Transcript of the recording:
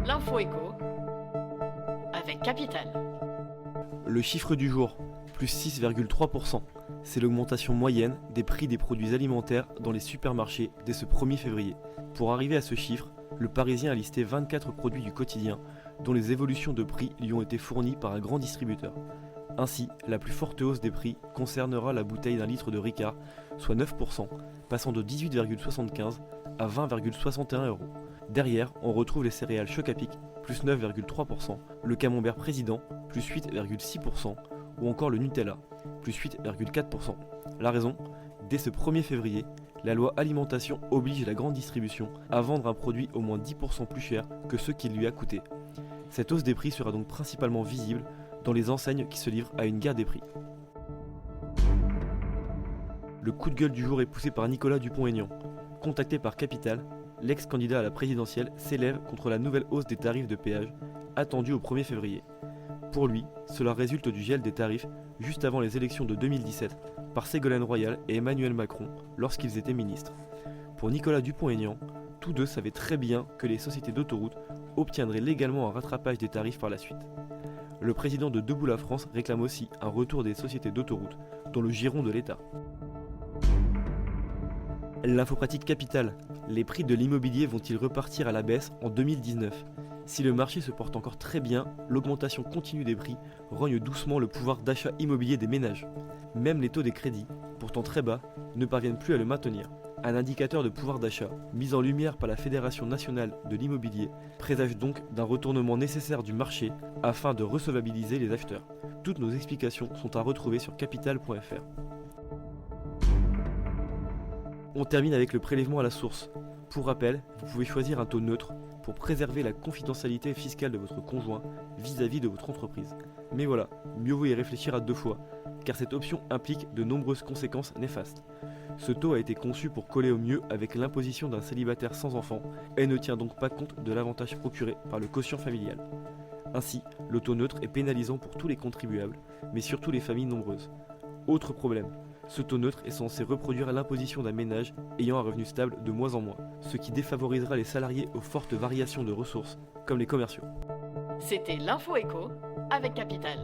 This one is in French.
L'info éco avec Capital. Le chiffre du jour, plus 6,3%, c'est l'augmentation moyenne des prix des produits alimentaires dans les supermarchés dès ce 1er février. Pour arriver à ce chiffre, le Parisien a listé 24 produits du quotidien dont les évolutions de prix lui ont été fournies par un grand distributeur. Ainsi, la plus forte hausse des prix concernera la bouteille d'un litre de Ricard, soit 9%, passant de 18,75 à 20,61 euros. Derrière, on retrouve les céréales Choc à Pic, plus 9,3%, le camembert Président, plus 8,6%, ou encore le Nutella, plus 8,4%. La raison ? Dès ce 1er février, la loi alimentation oblige la grande distribution à vendre un produit au moins 10% plus cher que ce qu'il lui a coûté. Cette hausse des prix sera donc principalement visible dans les enseignes qui se livrent à une guerre des prix. Le coup de gueule du jour est poussé par Nicolas Dupont-Aignan. Contacté par Capital, l'ex-candidat à la présidentielle s'élève contre la nouvelle hausse des tarifs de péage attendue au 1er février. Pour lui, cela résulte du gel des tarifs juste avant les élections de 2017 par Ségolène Royal et Emmanuel Macron lorsqu'ils étaient ministres. Pour Nicolas Dupont-Aignan, tous deux savaient très bien que les sociétés d'autoroutes obtiendraient légalement un rattrapage des tarifs par la suite. Le président de Debout la France réclame aussi un retour des sociétés d'autoroutes dans le giron de l'État. L'info pratique Capital. Les prix de l'immobilier vont-ils repartir à la baisse en 2019 ? Si le marché se porte encore très bien, l'augmentation continue des prix rogne doucement le pouvoir d'achat immobilier des ménages. Même les taux des crédits, pourtant très bas, ne parviennent plus à le maintenir. Un indicateur de pouvoir d'achat, mis en lumière par la Fédération nationale de l'immobilier, présage donc d'un retournement nécessaire du marché afin de recevabiliser les acheteurs. Toutes nos explications sont à retrouver sur capital.fr. On termine avec le prélèvement à la source. Pour rappel, vous pouvez choisir un taux neutre pour préserver la confidentialité fiscale de votre conjoint vis-à-vis de votre entreprise. Mais voilà, mieux vaut y réfléchir à deux fois, car cette option implique de nombreuses conséquences néfastes. Ce taux a été conçu pour coller au mieux avec l'imposition d'un célibataire sans enfant et ne tient donc pas compte de l'avantage procuré par le quotient familial. Ainsi, le taux neutre est pénalisant pour tous les contribuables, mais surtout les familles nombreuses. Autre problème, ce taux neutre est censé reproduire l'imposition d'un ménage ayant un revenu stable de moins en moins, ce qui défavorisera les salariés aux fortes variations de ressources, comme les commerciaux. C'était l'info éco avec Capital.